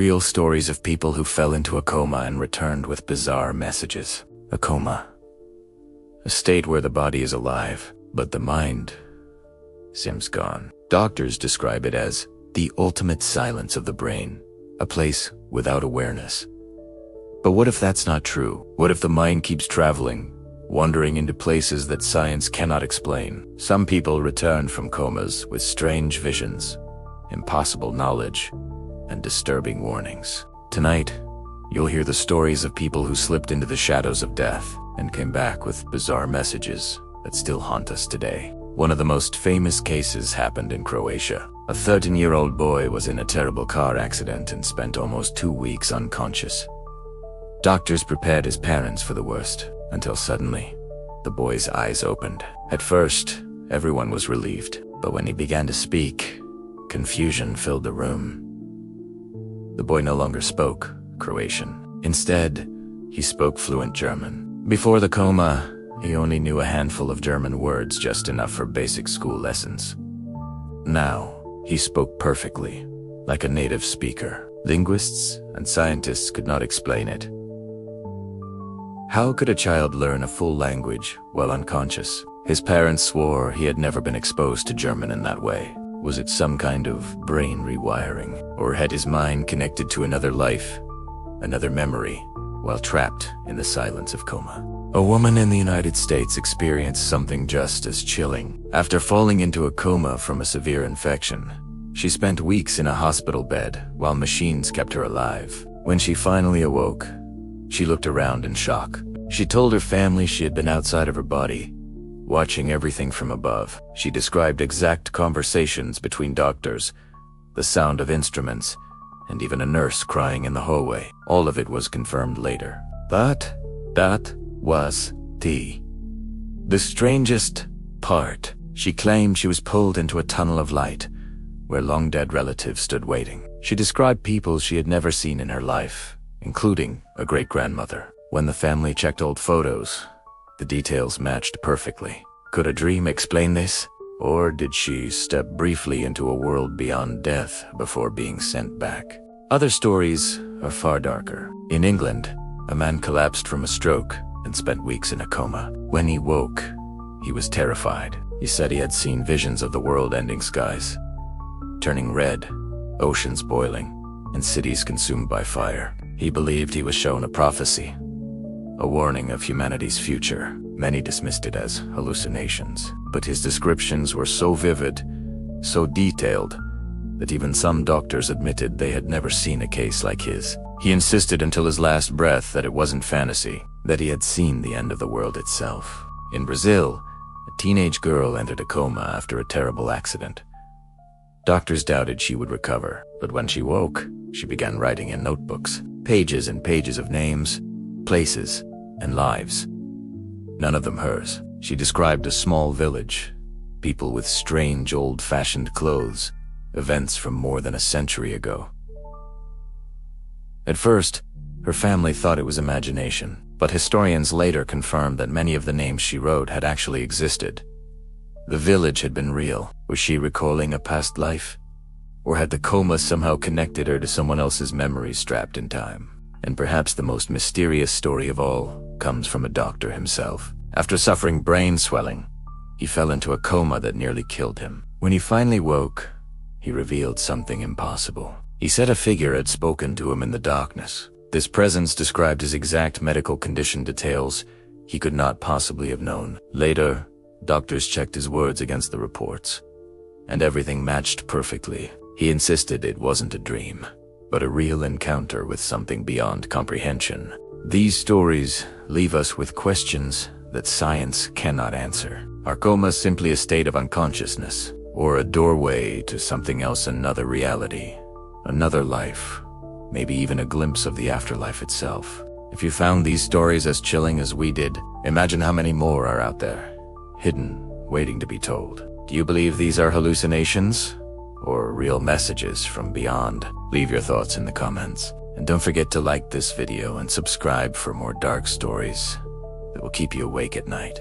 Real stories of people who fell into a coma and returned with bizarre messages. A coma. A state where the body is alive, but the mind seems gone. Doctors describe it as the ultimate silence of the brain, a place without awareness. But what if that's not true? What if the mind keeps traveling, wandering into places that science cannot explain? Some people return from comas with strange visions, impossible knowledge, and disturbing warnings. Tonight, you'll hear the stories of people who slipped into the shadows of death and came back with bizarre messages that still haunt us today. One of the most famous cases happened in Croatia. A 13-year-old boy was in a terrible car accident and spent almost 2 weeks unconscious. Doctors prepared his parents for the worst, until suddenly, the boy's eyes opened. At first, everyone was relieved, but when he began to speak, confusion filled the room. The boy no longer spoke Croatian. Instead, he spoke fluent German. Before the coma, he only knew a handful of German words, just enough for basic school lessons. Now, he spoke perfectly, like a native speaker. Linguists and scientists could not explain it. How could a child learn a full language while unconscious? His parents swore he had never been exposed to German in that way. Was it some kind of brain rewiring? Or had his mind connected to another life, another memory, while trapped in the silence of coma? A woman in the United States experienced something just as chilling. After falling into a coma from a severe infection, she spent weeks in a hospital bed while machines kept her alive. When she finally awoke, she looked around in shock. She told her family she had been outside of her body, watching everything from above. She described exact conversations between doctors, the sound of instruments, and even a nurse crying in the hallway. All of it was confirmed later. But that was the strangest part. She claimed she was pulled into a tunnel of light, where long-dead relatives stood waiting. She described people she had never seen in her life, including a great-grandmother. When the family checked old photos, the details matched perfectly. Could a dream explain this? Or did she step briefly into a world beyond death before being sent back? Other stories are far darker. In England, a man collapsed from a stroke and spent weeks in a coma. When he woke, he was terrified. He said he had seen visions of the world-ending skies turning red, oceans boiling, and cities consumed by fire. He believed he was shown a prophecy, a warning of humanity's future. Many dismissed it as hallucinations, but his descriptions were so vivid, so detailed, that even some doctors admitted they had never seen a case like his. He insisted until his last breath that it wasn't fantasy, that he had seen the end of the world itself. In Brazil, a teenage girl entered a coma after a terrible accident. Doctors doubted she would recover, but when she woke, she began writing in notebooks, pages and pages of names, places, and lives. None of them hers. She described a small village, people with strange old-fashioned clothes, events from more than a century ago. At first, her family thought it was imagination, but historians later confirmed that many of the names she wrote had actually existed. The village had been real. Was she recalling a past life? Or had the coma somehow connected her to someone else's memories strapped in time? And perhaps the most mysterious story of all comes from a doctor himself. After suffering brain swelling, he fell into a coma that nearly killed him. When he finally woke, he revealed something impossible. He said a figure had spoken to him in the darkness. This presence described his exact medical condition details he could not possibly have known. Later, doctors checked his words against the reports, and everything matched perfectly. He insisted it wasn't a dream, but a real encounter with something beyond comprehension. These stories leave us with questions that science cannot answer. Are comas simply a state of unconsciousness, or a doorway to something else, another reality, another life, maybe even a glimpse of the afterlife itself? If you found these stories as chilling as we did, imagine how many more are out there, hidden, waiting to be told. Do you believe these are hallucinations, or real messages from beyond? Leave your thoughts in the comments. And don't forget to like this video and subscribe for more dark stories that will keep you awake at night.